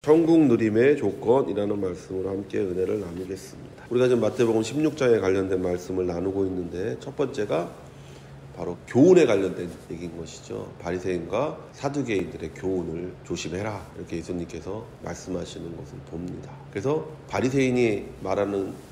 천국 누림의 조건이라는 말씀으로 함께 은혜를 나누겠습니다. 우리가 지금 마태복음 16장에 관련된 말씀을 나누고 있는데 첫 번째가 바로 교훈에 관련된 얘기인 것이죠. 바리새인과 사두개인들의 교훈을 조심해라, 이렇게 예수님께서 말씀하시는 것을 봅니다. 그래서 바리새인이 말하는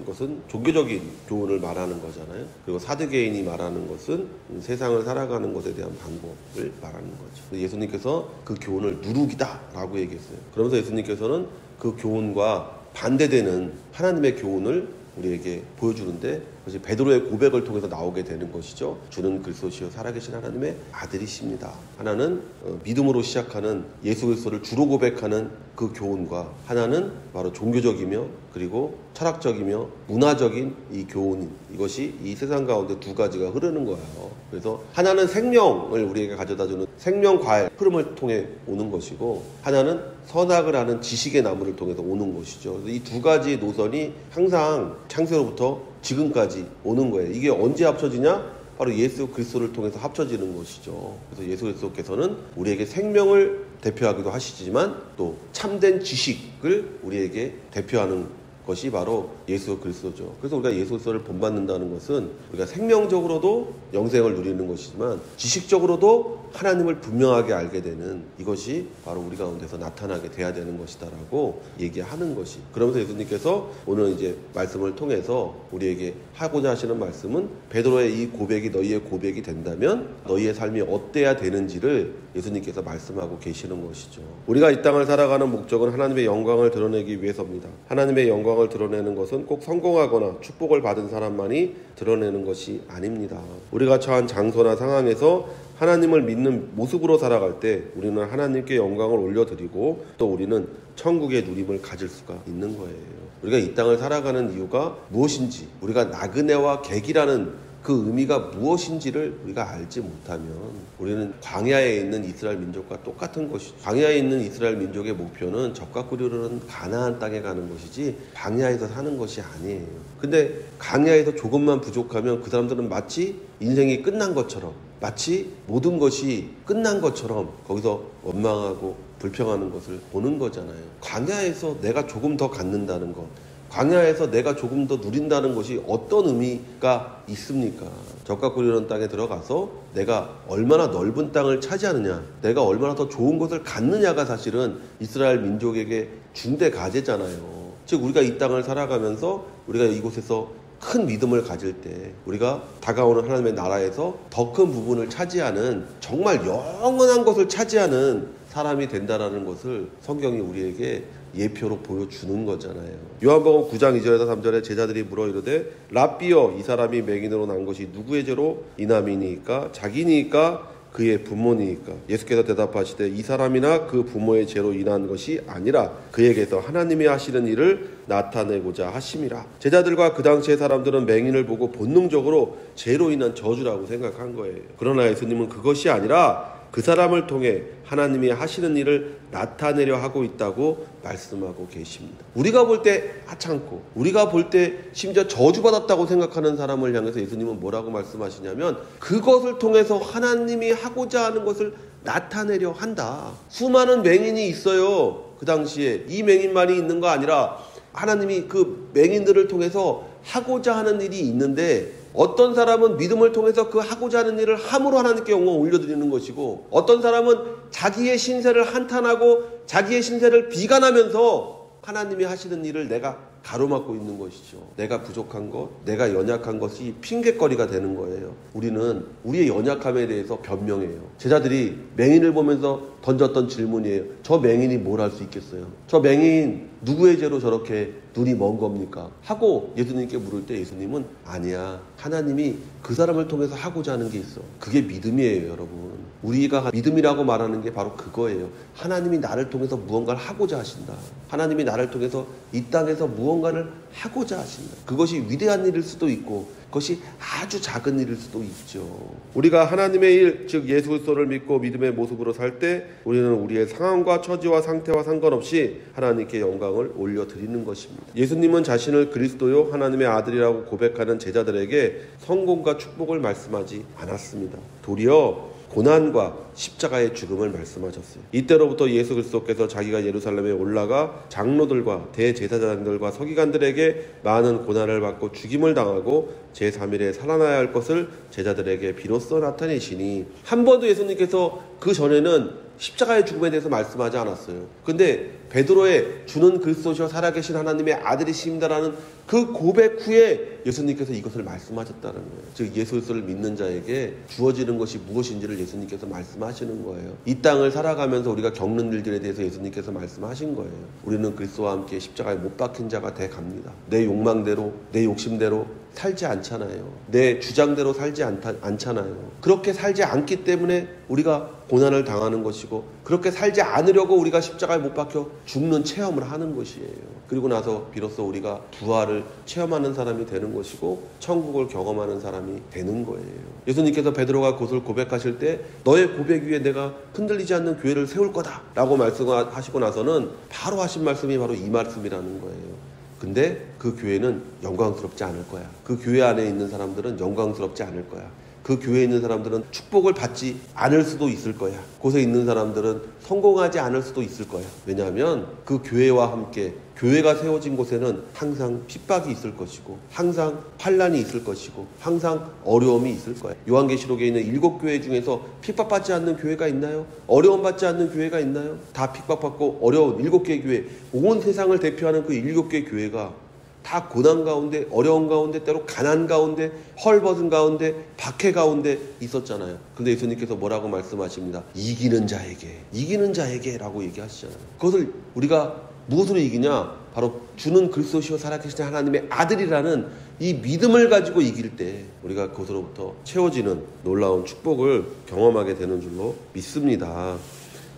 것은 종교적인 교훈을 말하는 거잖아요. 그리고 사두개인이 말하는 것은 세상을 살아가는 것에 대한 방법을 말하는 거죠. 예수님께서 그 교훈을 누룩이다라고 얘기했어요. 그러면서 예수님께서는 그 교훈과 반대되는 하나님의 교훈을 우리에게 보여주는데, 그것이 베드로의 고백을 통해서 나오게 되는 것이죠. 주는 그리스도시요 살아계신 하나님의 아들이십니다. 하나는 믿음으로 시작하는 예수 그리스도를 주로 고백하는 그 교훈과, 하나는 바로 종교적이며 그리고 철학적이며 문화적인 이 교훈, 이것이 이 세상 가운데 두 가지가 흐르는 거예요. 그래서 하나는 생명을 우리에게 가져다주는 생명과의 흐름을 통해 오는 것이고, 하나는 선악을 하는 지식의 나무를 통해서 오는 것이죠. 이 두 가지 노선이 항상 창세로부터 지금까지 오는 거예요. 이게 언제 합쳐지냐? 바로 예수 그리스도를 통해서 합쳐지는 것이죠. 그래서 예수 그리스도께서는 우리에게 생명을 대표하기도 하시지만 또 참된 지식을 우리에게 대표하는 것이 바로 예수 그리스도죠. 그래서 우리가 예수 그리스도를 본받는다는 것은 우리가 생명적으로도 영생을 누리는 것이지만 지식적으로도 하나님을 분명하게 알게 되는, 이것이 바로 우리 가운데서 나타나게 돼야 되는 것이다라고 얘기하는 것이. 그러면서 예수님께서 오늘 이제 말씀을 통해서 우리에게 하고자 하시는 말씀은, 베드로의 이 고백이 너희의 고백이 된다면 너희의 삶이 어때야 되는지를 예수님께서 말씀하고 계시는 것이죠. 우리가 이 땅을 살아가는 목적은 하나님의 영광을 드러내기 위해서입니다. 하나님의 영광을 드러내는 것은 꼭 성공하거나 축복을 받은 사람만이 드러내는 것이 아닙니다. 우리가 처한 장소나 상황에서 하나님을 믿는 모습으로 살아갈 때 우리는 하나님께 영광을 올려드리고 또 우리는 천국의 누림을 가질 수가 있는 거예요. 우리가 이 땅을 살아가는 이유가 무엇인지, 우리가 나그네와 객이라는 그 의미가 무엇인지를 우리가 알지 못하면 우리는 광야에 있는 이스라엘 민족과 똑같은 것이죠. 광야에 있는 이스라엘 민족의 목표는 적과 꿀이르는 가나안 땅에 가는 것이지 광야에서 사는 것이 아니에요. 근데 광야에서 조금만 부족하면 그 사람들은 마치 인생이 끝난 것처럼, 마치 모든 것이 끝난 것처럼 거기서 원망하고 불평하는 것을 보는 거잖아요. 광야에서 내가 조금 더 갖는다는 것, 광야에서 내가 조금 더 누린다는 것이 어떤 의미가 있습니까? 적과 꿀이르는 땅에 들어가서 내가 얼마나 넓은 땅을 차지하느냐, 내가 얼마나 더 좋은 것을 갖느냐가 사실은 이스라엘 민족에게 중대 과제잖아요. 즉 우리가 이 땅을 살아가면서 우리가 이곳에서 큰 믿음을 가질 때 우리가 다가오는 하나님의 나라에서 더 큰 부분을 차지하는, 정말 영원한 것을 차지하는 사람이 된다라는 것을 성경이 우리에게 예표로 보여주는 거잖아요. 요한복음 9장 2절에서 3절에 제자들이 물어 이르되 랍비여, 이 사람이 맹인으로 난 것이 누구의 죄로 인함이니까? 자기니까 그의 부모니까? 예수께서 대답하시되 이 사람이나 그 부모의 죄로 인한 것이 아니라 그에게서 하나님이 하시는 일을 나타내고자 하심이라. 제자들과 그 당시의 사람들은 맹인을 보고 본능적으로 죄로 인한 저주라고 생각한 거예요. 그러나 예수님은 그것이 아니라 그 사람을 통해 하나님이 하시는 일을 나타내려 하고 있다고 말씀하고 계십니다. 우리가 볼 때 하찮고 우리가 볼 때 심지어 저주받았다고 생각하는 사람을 향해서 예수님은 뭐라고 말씀하시냐면, 그것을 통해서 하나님이 하고자 하는 것을 나타내려 한다. 수많은 맹인이 있어요. 그 당시에 이 맹인만이 있는 거 아니라 하나님이 그 맹인들을 통해서 하고자 하는 일이 있는데, 어떤 사람은 믿음을 통해서 그 하고자 하는 일을 함으로 하나님께 영광을 올려드리는 것이고, 어떤 사람은 자기의 신세를 한탄하고 자기의 신세를 비관하면서 하나님이 하시는 일을 내가 가로막고 있는 것이죠. 내가 부족한 것, 내가 연약한 것이 핑계거리가 되는 거예요. 우리는 우리의 연약함에 대해서 변명해요. 제자들이 맹인을 보면서 던졌던 질문이에요. 저 맹인이 뭘 할 수 있겠어요? 저 맹인 누구의 죄로 저렇게 눈이 먼 겁니까? 하고 예수님께 물을 때 예수님은 아니야, 하나님이 그 사람을 통해서 하고자 하는 게 있어. 그게 믿음이에요, 여러분. 우리가 믿음이라고 말하는 게 바로 그거예요. 하나님이 나를 통해서 무언가를 하고자 하신다. 하나님이 나를 통해서 이 땅에서 무언가를 하고자 하신다. 그것이 위대한 일일 수도 있고 그것이 아주 작은 일일 수도 있죠. 우리가 하나님의 일, 즉 예수 그리스도를 믿고 믿음의 모습으로 살 때 우리는 우리의 상황과 처지와 상태와 상관없이 하나님께 영광을 올려드리는 것입니다. 예수님은 자신을 그리스도요 하나님의 아들이라고 고백하는 제자들에게 성공과 축복을 말씀하지 않았습니다. 도리어 고난과 십자가의 죽음을 말씀하셨어요. 이때로부터 예수 그리스도께서 자기가 예루살렘에 올라가 장로들과 대제사장들과 서기관들에게 많은 고난을 받고 죽임을 당하고 제3일에 살아나야 할 것을 제자들에게 비로소 나타내시니, 한 번도 예수님께서 그 전에는 십자가의 죽음에 대해서 말씀하지 않았어요. 근데 베드로의 주는 그리스도시요 살아계신 하나님의 아들이십니다라는 그 고백 후에 예수님께서 이것을 말씀하셨다는 거예요. 즉 예수 그리스도를 믿는 자에게 주어지는 것이 무엇인지를 예수님께서 말씀하시는 거예요. 이 땅을 살아가면서 우리가 겪는 일들에 대해서 예수님께서 말씀하신 거예요. 우리는 그리스도와 함께 십자가에 못 박힌 자가 돼 갑니다. 내 욕망대로, 내 욕심대로 살지 않잖아요. 내 주장대로 살지 않잖아요. 그렇게 살지 않기 때문에 우리가 고난을 당하는 것이고, 그렇게 살지 않으려고 우리가 십자가에 못 박혀 죽는 체험을 하는 것이에요. 그리고 나서 비로소 우리가 부활을 체험하는 사람이 되는 것이고 천국을 경험하는 사람이 되는 거예요. 예수님께서 베드로가 그것을 고백하실 때 너의 고백 위에 내가 흔들리지 않는 교회를 세울 거다 라고 말씀하시고 나서는 바로 하신 말씀이 바로 이 말씀이라는 거예요. 근데 그 교회는 영광스럽지 않을 거야. 그 교회 안에 있는 사람들은 영광스럽지 않을 거야. 그 교회에 있는 사람들은 축복을 받지 않을 수도 있을 거야. 곳에 있는 사람들은 성공하지 않을 수도 있을 거야. 왜냐하면 그 교회와 함께, 교회가 세워진 곳에는 항상 핍박이 있을 것이고, 항상 환난이 있을 것이고, 항상 어려움이 있을 거야. 요한계시록에 있는 7교회 중에서 핍박받지 않는 교회가 있나요? 어려움받지 않는 교회가 있나요? 다 핍박받고 어려운 7개의 교회, 온 세상을 대표하는 그 7개의 교회가 다 고난 가운데, 어려운 가운데, 때로 가난 가운데, 헐벗은 가운데, 박해 가운데 있었잖아요. 근데 예수님께서 뭐라고 말씀하십니다. 이기는 자에게 라고 얘기하시잖아요. 그것을 우리가 무엇으로 이기냐? 바로 주는 그리스도시요 살아계신 하나님의 아들이라는 이 믿음을 가지고 이길 때 우리가 그것으로부터 채워지는 놀라운 축복을 경험하게 되는 줄로 믿습니다.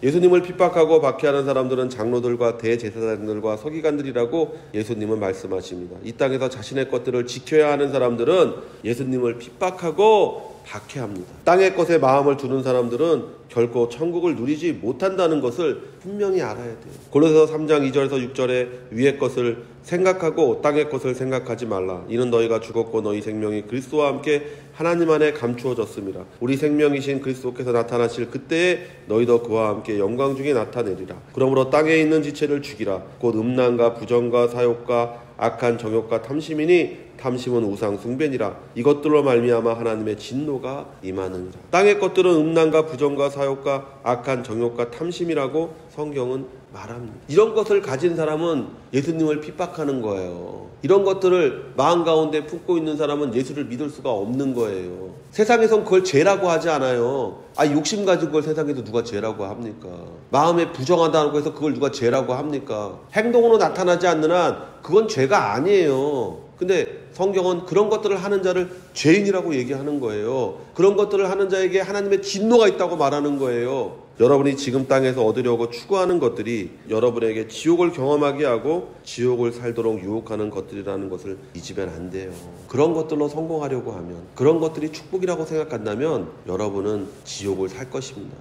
예수님을 핍박하고 박해하는 사람들은 장로들과 대제사장들과 서기관들이라고 예수님은 말씀하십니다. 이 땅에서 자신의 것들을 지켜야 하는 사람들은 예수님을 핍박하고 박해합니다. 땅의 것에 마음을 두는 사람들은 결코 천국을 누리지 못한다는 것을 분명히 알아야 돼요. 골로새서 3장 2절에서 6절에 위의 것을 생각하고 땅의 것을 생각하지 말라. 이는 너희가 죽었고 너희 생명이 그리스도와 함께 하나님 안에 감추어졌습니다. 우리 생명이신 그리스도께서 나타나실 그때에 너희도 그와 함께 영광 중에 나타내리라. 그러므로 땅에 있는 지체를 죽이라. 곧 음란과 부정과 사욕과 악한 정욕과 탐심이니 탐심은 우상 숭배니라. 이것들로 말미암아 하나님의 진노가 임하느니라. 땅의 것들은 음란과 부정과 사욕과 악한 정욕과 탐심이라고 성경은 말합니다. 이런 것을 가진 사람은 예수님을 핍박하는 거예요. 이런 것들을 마음 가운데 품고 있는 사람은 예수를 믿을 수가 없는 거예요. 세상에선 그걸 죄라고 하지 않아요. 욕심 가지고 그걸 세상에서 누가 죄라고 합니까? 마음에 부정하다고 해서 그걸 누가 죄라고 합니까? 행동으로 나타나지 않는 한 그건 죄가 아니에요. 근데 성경은 그런 것들을 하는 자를 죄인이라고 얘기하는 거예요. 그런 것들을 하는 자에게 하나님의 진노가 있다고 말하는 거예요. 여러분이 지금 땅에서 얻으려고 추구하는 것들이 여러분에게 지옥을 경험하게 하고 지옥을 살도록 유혹하는 것들이라는 것을 잊으면 안 돼요. 그런 것들로 성공하려고 하면, 그런 것들이 축복이라고 생각한다면 여러분은 지옥을 살 것입니다.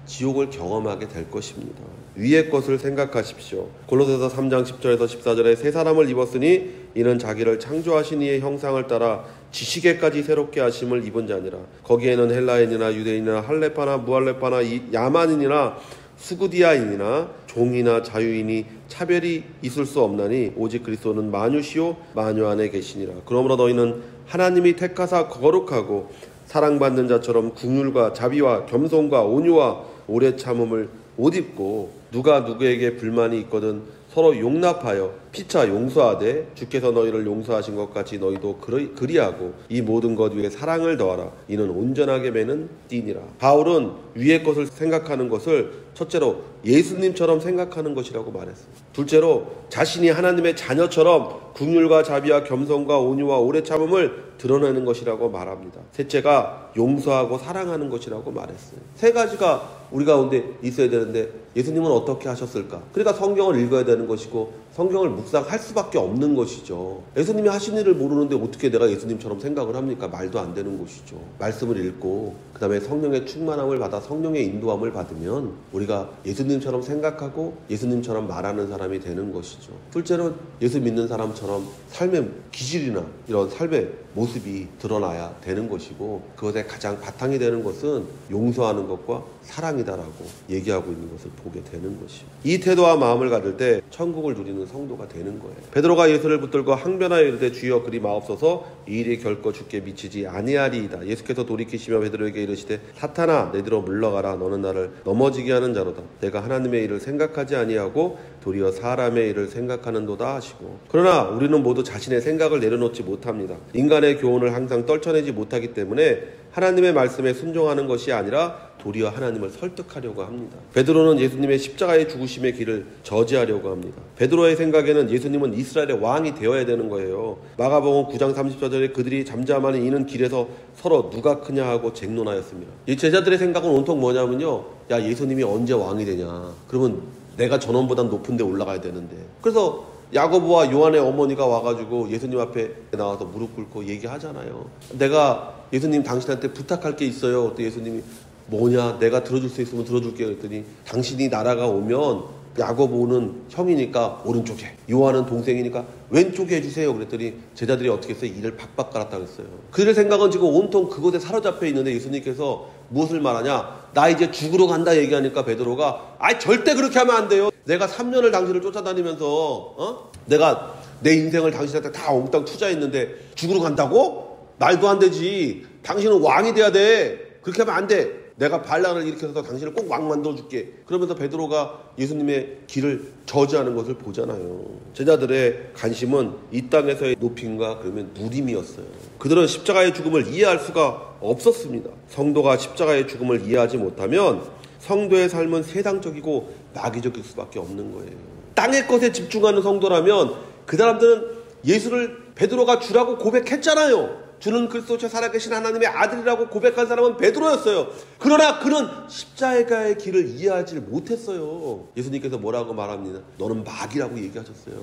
지옥을 경험하게 될 것입니다. 위의 것을 생각하십시오. 골로새서 3장 10절에서 14절에 새 사람을 입었으니 이는 자기를 창조하신 이의 형상을 따라 지식에까지 새롭게 하심을 입은 자니라. 거기에는 헬라인이나 유대인이나 할레파나 무할레파나 야만인이나 수구디아인이나 종이나 자유인이 차별이 있을 수 없나니 오직 그리스도는 만유시요 만유 안에 계시니라. 그러므로 너희는 하나님이 택하사 거룩하고 사랑받는 자처럼 긍휼과 자비와 겸손과 온유와 오래 참음을 옷 입고 누가 누구에게 불만이 있거든 서로 용납하여 피차 용서하되 주께서 너희를 용서하신 것 같이 너희도 그리하고 이 모든 것 위에 사랑을 더하라. 이는 온전하게 매는 띠니라. 바울은 위의 것을 생각하는 것을 첫째로 예수님처럼 생각하는 것이라고 말했어요. 둘째로 자신이 하나님의 자녀처럼 긍휼과 자비와 겸손과 온유와 오래 참음을 드러내는 것이라고 말합니다. 셋째가 용서하고 사랑하는 것이라고 말했어요. 세 가지가 우리 가운데 있어야 되는데 예수님은 어떻게 하셨을까? 그러니까 성경을 읽어야 되는 것이고 성경을 묵상할 수밖에 없는 것이죠. 예수님이 하신 일을 모르는데 어떻게 내가 예수님처럼 생각을 합니까? 말도 안 되는 것이죠. 말씀을 읽고 그 다음에 성령의 충만함을 받아 성령의 인도함을 받으면 우리가 예수님처럼 생각하고 예수님처럼 말하는 사람이 되는 것이죠. 둘째로 예수 믿는 사람처럼 삶의 기질이나 이런 삶의 모습이 드러나야 되는 것이고, 그것의 가장 바탕이 되는 것은 용서하는 것과 사랑이다라고 얘기하고 있는 것을 보게 되는 것이죠. 이 태도와 마음을 가질 때 천국을 누리는 성도가 되는 거예요. 베드로가 예수를 붙들고 항변하여 이르되 주여 그리 마옵소서, 이 일이 결코 주께 미치지 아니하리이다. 예수께서 돌이키시며 베드로에게 이르시되 사탄아 내뒤로 물러가라. 너는 나를 넘어지게 하는 자로다. 내가 하나님의 일을 생각하지 아니하고 도리어 사람의 일을 생각하는도다 하시고. 그러나 우리는 모두 자신의 생각을 내려놓지 못합니다. 인간의 교훈을 항상 떨쳐내지 못하기 때문에 하나님의 말씀에 순종하는 것이 아니라 도리어 하나님을 설득하려고 합니다. 베드로는 예수님의 십자가의 죽으심의 길을 저지하려고 합니다. 베드로의 생각에는 예수님은 이스라엘의 왕이 되어야 되는 거예요. 마가복음 9장 34절에 그들이 잠잠하니 이는 길에서 서로 누가 크냐 하고 쟁론하였습니다. 이 제자들의 생각은 온통 뭐냐면요, 야 예수님이 언제 왕이 되냐, 그러면 내가 저놈보다 높은 데 올라가야 되는데. 그래서 야고보와 요한의 어머니가 와가지고 예수님 앞에 나와서 무릎 꿇고 얘기하잖아요. 내가 예수님 당신한테 부탁할 게 있어요. 또 예수님이 뭐냐, 내가 들어줄 수 있으면 들어줄게 그랬더니 당신이 나라가 오면 야고보는 형이니까 오른쪽에, 요한은 동생이니까 왼쪽에 해주세요 그랬더니 제자들이 어떻게 했어요? 이를 박박 갈았다 그랬어요. 그들의 생각은 지금 온통 그것에 사로잡혀 있는데 예수님께서 무엇을 말하냐, 나 이제 죽으러 간다 얘기하니까 베드로가 절대 그렇게 하면 안 돼요. 내가 3년을 당신을 쫓아다니면서 내가 내 인생을 당신한테 다 옹땅 투자했는데 죽으러 간다고? 말도 안 되지. 당신은 왕이 돼야 돼. 그렇게 하면 안 돼. 내가 반란을 일으켜서 당신을 꼭 왕 만들어줄게. 그러면서 베드로가 예수님의 길을 저지하는 것을 보잖아요. 제자들의 관심은 이 땅에서의 높임과 그러면 누림이었어요. 그들은 십자가의 죽음을 이해할 수가 없었습니다. 성도가 십자가의 죽음을 이해하지 못하면 성도의 삶은 세상적이고 마귀적일 수밖에 없는 거예요. 땅의 것에 집중하는 성도라면 그 사람들은 예수를 베드로가 주라고 고백했잖아요. 주는 그리스도의 살아계신 하나님의 아들이라고 고백한 사람은 베드로였어요. 그러나 그는 십자가의 길을 이해하지 못했어요. 예수님께서 뭐라고 말합니다. 너는 마귀라고 얘기하셨어요.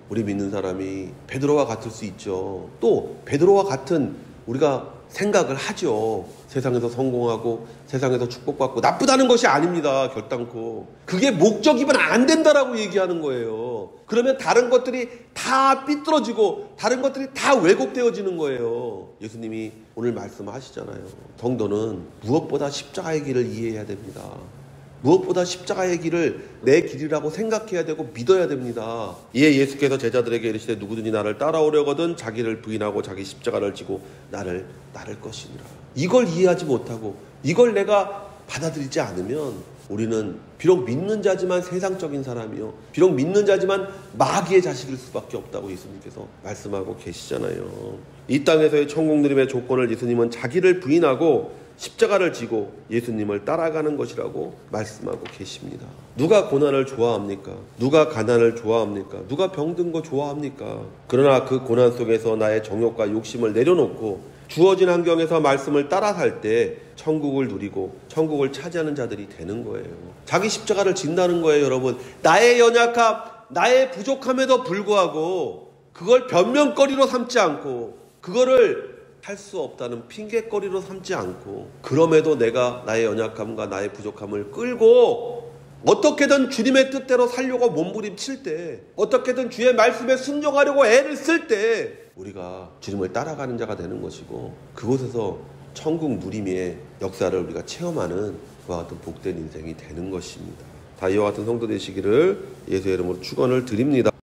우리 믿는 사람이 베드로와 같을 수 있죠. 또 베드로와 같은 우리가 생각을 하죠. 세상에서 성공하고 세상에서 축복받고 나쁘다는 것이 아닙니다. 결단코. 그게 목적이면 안 된다라고 얘기하는 거예요. 그러면 다른 것들이 다 삐뚤어지고 다른 것들이 다 왜곡되어지는 거예요. 예수님이 오늘 말씀하시잖아요. 성도는 무엇보다 십자가의 길을 이해해야 됩니다. 무엇보다 십자가의 길을 내 길이라고 생각해야 되고 믿어야 됩니다. 이에 예수께서 제자들에게 이르시되 누구든지 나를 따라오려거든 자기를 부인하고 자기 십자가를 지고 나를 따를 것이니라. 이걸 이해하지 못하고 이걸 내가 받아들이지 않으면 우리는 비록 믿는 자지만 세상적인 사람이요, 비록 믿는 자지만 마귀의 자식일 수밖에 없다고 예수님께서 말씀하고 계시잖아요. 이 땅에서의 천국 누림의 조건을 예수님은 자기를 부인하고 십자가를 지고 예수님을 따라가는 것이라고 말씀하고 계십니다. 누가 고난을 좋아합니까? 누가 가난을 좋아합니까? 누가 병든 거 좋아합니까? 그러나 그 고난 속에서 나의 정욕과 욕심을 내려놓고 주어진 환경에서 말씀을 따라 살 때 천국을 누리고 천국을 차지하는 자들이 되는 거예요. 자기 십자가를 진다는 거예요, 여러분. 나의 연약함, 나의 부족함에도 불구하고 그걸 변명거리로 삼지 않고 그거를 할 수 없다는 핑계거리로 삼지 않고 그럼에도 내가 나의 연약함과 나의 부족함을 끌고 어떻게든 주님의 뜻대로 살려고 몸부림칠 때, 어떻게든 주의 말씀에 순종하려고 애를 쓸 때 우리가 주님을 따라가는 자가 되는 것이고 그곳에서 천국 누림의 역사를 우리가 체험하는 그와 같은 복된 인생이 되는 것입니다. 다 이와 같은 성도 되시기를 예수의 이름으로 축원을 드립니다.